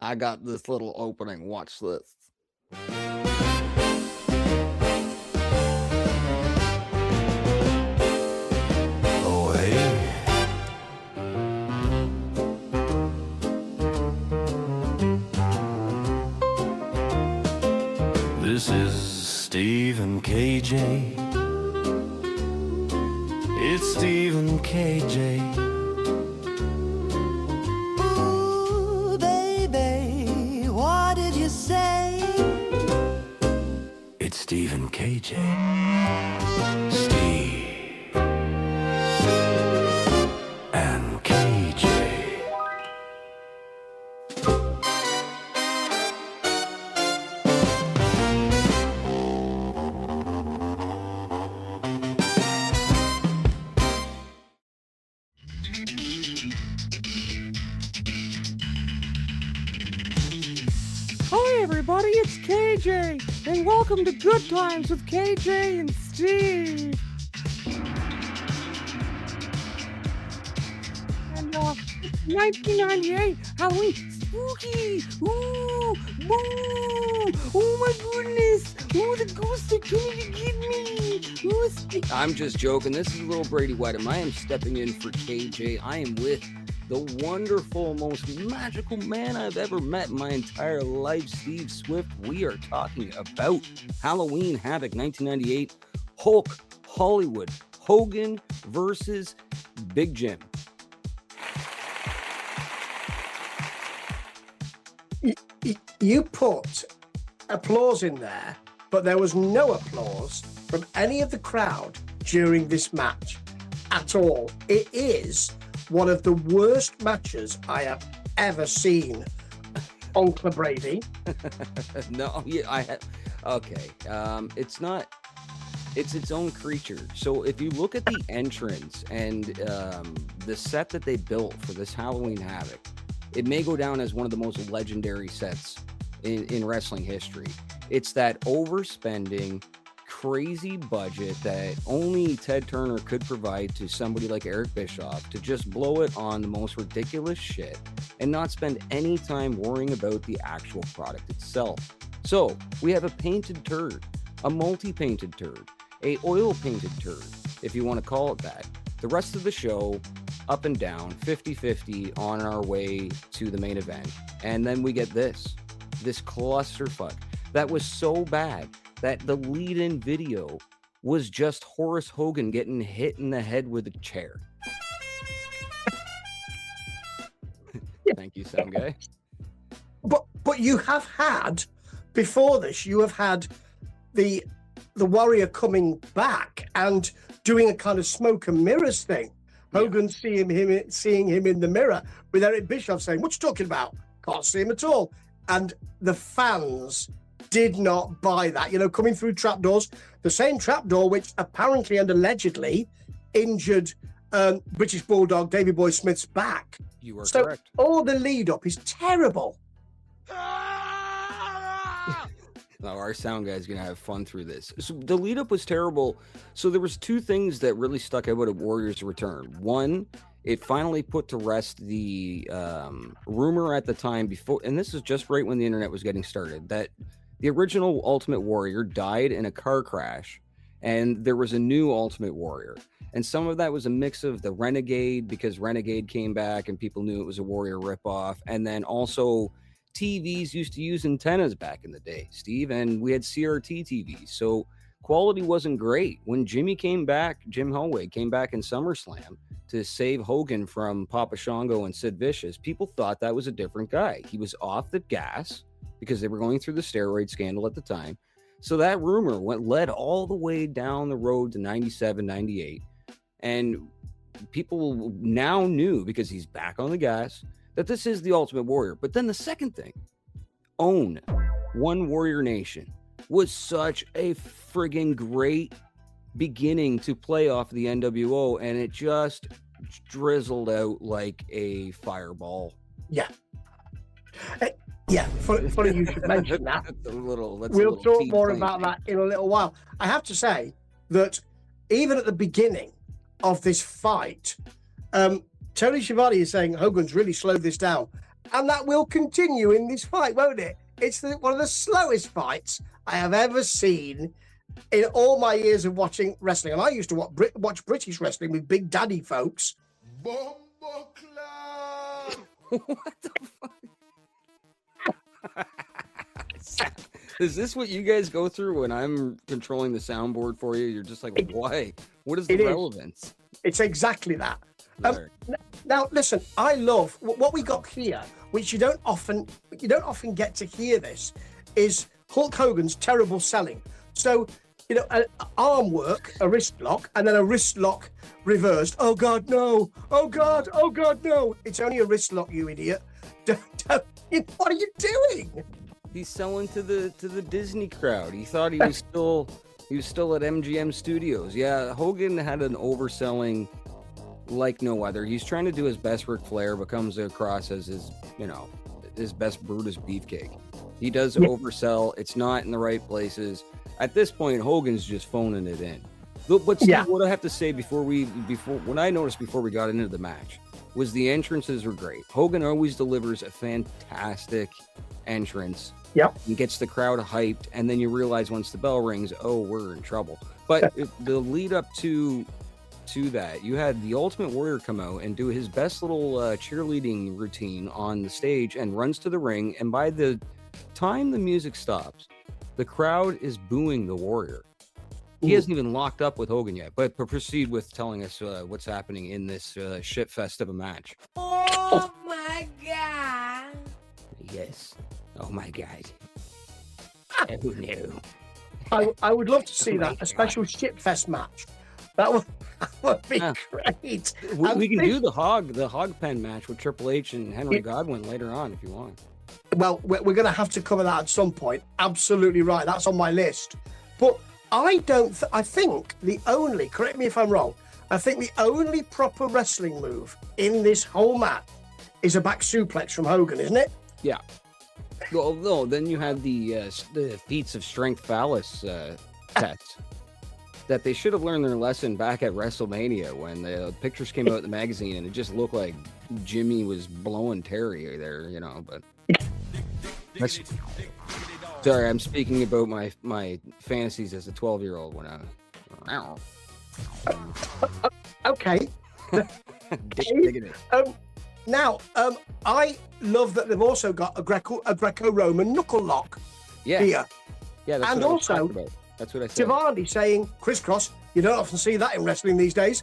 I got this little opening. Watch this. Oh, hey. This is Steve and KJ. It's Steve and KJ. Ooh, baby, what did you say? It's Steve and KJ. Steve and KJ. Hi everybody, it's KJ, and welcome to Good Times with KJ and Steve. And it's 1998, Halloween, spooky, ooh, boo, oh my goodness, ooh, the ghosts are coming to get me, ooh, I'm just joking. This is little Brady Whiteham. I am stepping in for KJ. I am with the wonderful, most magical man I've ever met in my entire life, Steve Swift. We are talking about Halloween Havoc 1998, Hulk Hollywood, Hogan versus Big Jim. You put applause in there, but there was no applause from any of the crowd during this match at all. It is one of the worst matches I have ever seen, Uncle Brady. No, yeah, I have. Okay, it's not. It's its own creature. So if you look at the entrance and the set that they built for this Halloween Havoc, it may go down as one of the most legendary sets in wrestling history. It's that overspending, crazy budget that only Ted Turner could provide to somebody like Eric Bischoff to just blow it on the most ridiculous shit and not spend any time worrying about the actual product itself. So we have a painted turd, a multi-painted turd, a oil-painted turd, if you want to call it that. The rest of the show, up and down, 50-50 on our way to the main event. And then we get this clusterfuck that was so bad that the lead-in video was just Horace Hogan getting hit in the head with a chair. Thank you, sound guy. But you have had, before this, you have had the Warrior coming back and doing a kind of smoke and mirrors thing. Hogan seeing him in the mirror with Eric Bischoff saying, "What you talking about? Can't see him at all." And the fans did not buy that, coming through trapdoors, the same trapdoor which apparently and allegedly injured British Bulldog Davey Boy Smith's back. You are so correct. All the lead up is terrible. Now, our sound guy is going to have fun through this. So the lead up was terrible. So there was two things that really stuck out at Warrior's return. One, it finally put to rest the rumor at the time before, and this is just right when the internet was getting started, that the original Ultimate Warrior died in a car crash, and there was a new Ultimate Warrior. And some of that was a mix of the Renegade, because Renegade came back and people knew it was a Warrior ripoff, and then also TVs used to use antennas back in the day, Steve, and we had CRT TVs, so quality wasn't great. When Jimmy came back, Jim Hellwig came back in SummerSlam to save Hogan from Papa Shango and Sid Vicious, people thought that was a different guy. He was off the gas because they were going through the steroid scandal at the time. So that rumor led all the way down the road to 97, 98. And people now knew, because he's back on the gas, that this is the Ultimate Warrior. But then the second thing, OWN, One Warrior Nation, was such a friggin' great beginning to play off the NWO, and it just drizzled out like a fireball. Yeah. Funny you should mention that. We'll talk more about that in a little while. I have to say that even at the beginning of this fight, Tony Schiavone is saying Hogan's really slowed this down. And that will continue in this fight, won't it? It's one of the slowest fights I have ever seen in all my years of watching wrestling. And I used to watch British wrestling with Big Daddy folks. What the fuck? Is this what you guys go through when I'm controlling the soundboard for you? You're just like, why? What is the relevance? It's exactly that. There. Now, listen, I love what we got here, which you don't often get to hear. This is Hulk Hogan's terrible selling. So, an arm work, a wrist lock, and then a wrist lock reversed. Oh God, no! Oh God, no! It's only a wrist lock, you idiot! What are you doing? He's selling to the Disney crowd. He thought he was still at MGM Studios. Yeah, Hogan had an overselling like no other. He's trying to do his best Ric Flair, but comes across as his best Brutus Beefcake. He does oversell. It's not in the right places. At this point, Hogan's just phoning it in. But Steve, what I have to say before we got into the match was the entrances were great. Hogan always delivers a fantastic entrance. Yep. And gets the crowd hyped, and then you realize once the bell rings, oh, we're in trouble. But the lead up to that, you had the Ultimate Warrior come out and do his best little cheerleading routine on the stage and runs to the ring, and by the time the music stops, the crowd is booing the Warrior. He hasn't even locked up with Hogan yet, but proceed with telling us what's happening in this shit fest of a match. Oh my God. Yes. Oh my God. Who knew? I would love to see a special shitfest match. That would be great. We can do the hog pen match with Triple H and Henry Godwin later on if you want. Well, we're going to have to cover that at some point. Absolutely right. That's on my list. But I think the only, correct me if I'm wrong, I think the only proper wrestling move in this whole match is a back suplex from Hogan, isn't it? Yeah. Well, no, then you have the feats of strength phallus test that they should have learned their lesson back at WrestleMania when the pictures came out in the magazine and it just looked like Jimmy was blowing Terry there, but sorry, I'm speaking about my fantasies as a 12-year-old when I okay. Now, I love that they've also got a Greco-Roman knuckle lock here. Yeah, that's and what also, I was talking about. That's what I said. Giovanni saying crisscross. You don't often see that in wrestling these days.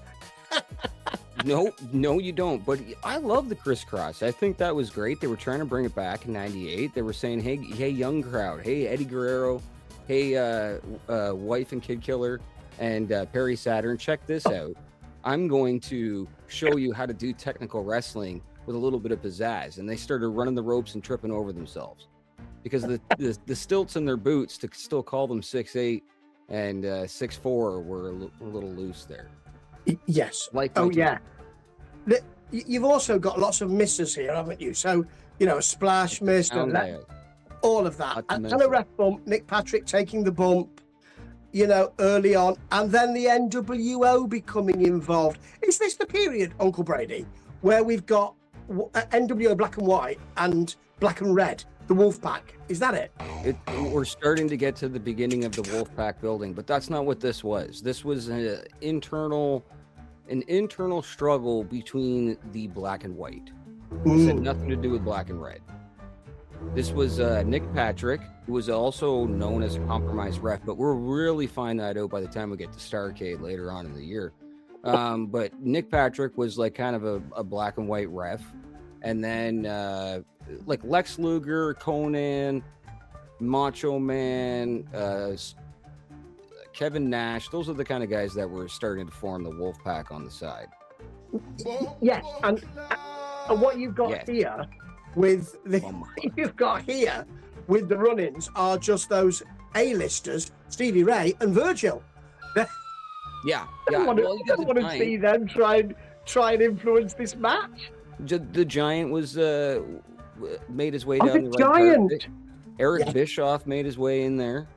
No, you don't. But I love the crisscross. I think that was great. They were trying to bring it back in '98. They were saying, hey, young crowd. Hey, Eddie Guerrero. Hey, wife and kid killer. And Perry Saturn. Check this out. I'm going to show you how to do technical wrestling with a little bit of pizzazz. And they started running the ropes and tripping over themselves because the stilts in their boots to still call them 6'8" and 6'4" were a little loose there. Yes. Yeah. You've also got lots of misses here, haven't you? So, a splash miss, all of that. And a ref bump, Nick Patrick taking the bump, early on, and then the NWO becoming involved. Is this the period, Uncle Brady, where we've got NWO black and white and black and red, the Wolfpack? Is that it? We're starting to get to the beginning of the Wolfpack building, but that's not what this was. This was an internal struggle between the black and white. This had nothing to do with black and red. This was Nick Patrick, who was also known as a compromised ref, but we'll really find that out by the time we get to Starrcade later on in the year. But Nick Patrick was like kind of a black and white ref. And then like Lex Luger, Conan, Macho Man, Kevin Nash, those are the kind of guys that were starting to form the Wolfpack on the side. Yes, and what you've got here with the run-ins are just those A-listers, Stevie Ray and Virgil. Yeah. I want to see them try and influence this match. The Giant was made his way down the Giant. Right. Eric Bischoff made his way in there,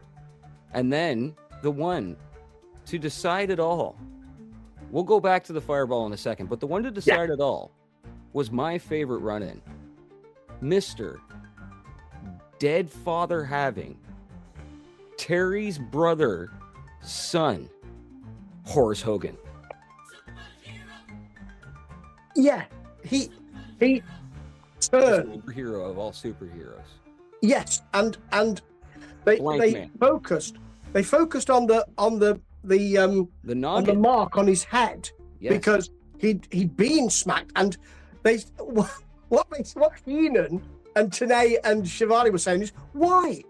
and then the one to decide it all. We'll go back to the Fireball in a second, but the one to decide it all was my favorite run-in. Mr. Dead father having Terry's brother, son, Horace Hogan. Yeah, he turned. Superhero of all superheroes. Yes, and they Man. focused on the on the noggin. mark on his head, Yes. because he'd been smacked, and what Heenan and Tenay and Shivani were saying is, why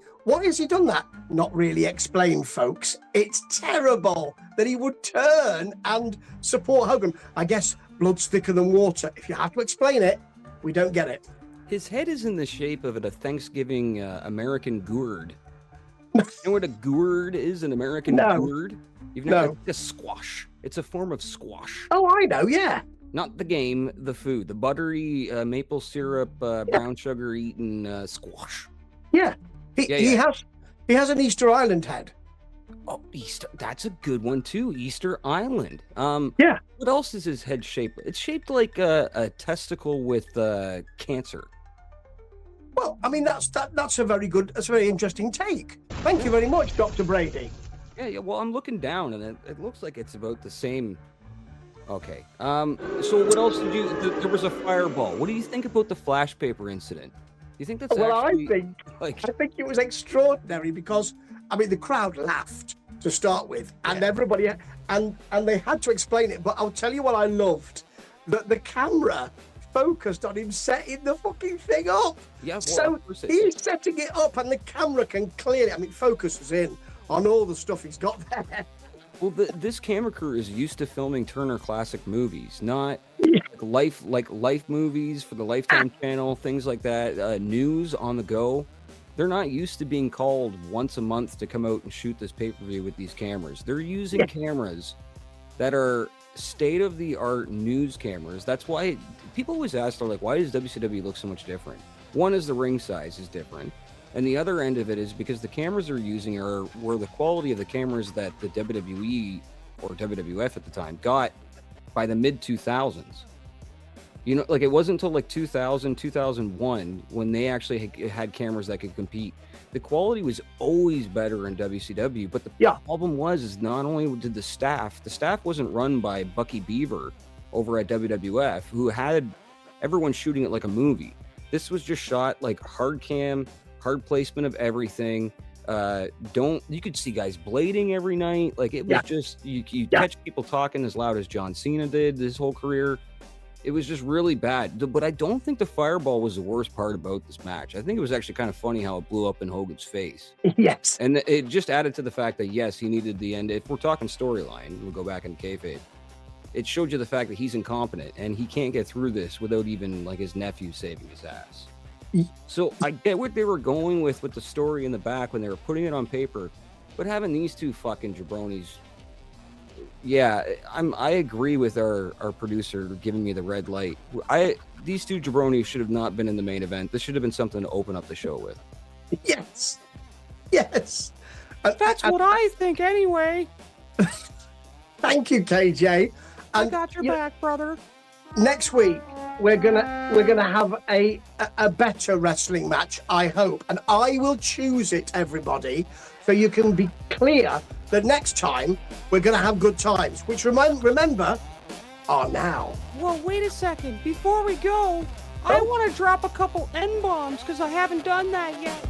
has he done that? Not really explained, folks. It's terrible that he would turn and support Hogan. I guess blood's thicker than water. If you have to explain it, we don't get it. His head is in the shape of a Thanksgiving American gourd. You know what a gourd is? An American gourd? You've never a squash. It's a form of squash. Oh, I know. Yeah. Not the game, the food, the buttery maple syrup, brown sugar eaten squash. Yeah. He has an Easter Island head. Oh, Easter. That's a good one too. Easter Island. Yeah. What else is his head shaped? It's shaped like a testicle with cancer. Well, I mean, that's a very interesting take. Thank you very much, Dr. Brady. Yeah. Well, I'm looking down, and it looks like it's about the same. Okay. So what else did you? There was a fireball. What do you think about the flash paper incident? Do you think that's actually, I think it was extraordinary because, I mean, the crowd laughed to start with, and everybody and they had to explain it. But I'll tell you what I loved, that the camera focused on him setting the fucking thing up. Yeah. Well, so he's setting it up, and the camera can clearly, I mean, focuses in on all the stuff he's got there. Well, this camera crew is used to filming Turner Classic movies, not life movies for the Lifetime channel, things like that. News on the go. They're not used to being called once a month to come out and shoot this pay-per-view with these cameras. They're using cameras that are state-of-the-art news cameras. That's why people always ask, they're like, why does WCW look so much different? One is the ring size is different. And the other end of it is because the cameras they're using were the quality of the cameras that the WWE or WWF at the time got by the mid-2000s. You know, like it wasn't until like 2000, 2001 when they actually had cameras that could compete. The quality was always better in WCW, but the problem is not only did the staff wasn't run by Bucky Beaver over at WWF, who had everyone shooting it like a movie. This was just shot like hard cam, hard placement of everything. You could see guys blading every night. Like it was just you catch people talking as loud as John Cena did his whole career. It was just really bad. But I don't think the fireball was the worst part about this match. I think it was actually kind of funny how it blew up in Hogan's face. Yes. And it just added to the fact that yes, he needed the end. If we're talking storyline, we'll go back into kayfabe. It showed you the fact that he's incompetent and he can't get through this without even like his nephew saving his ass. So I get what they were going with the story in the back when they were putting it on paper, but having these two fucking jabronis, I agree with our producer giving me the red light. These two jabronis should have not been in the main event. This should have been something to open up the show with. Yes. That's what I think anyway. Thank you, KJ. I got your back, brother. Next week we're gonna have a better wrestling match, I hope, and I will choose it, everybody, so you can be clear that next time we're gonna have good times, which remember are now. Well, wait a second. Before we go, I want to drop a couple N-bombs because I haven't done that yet.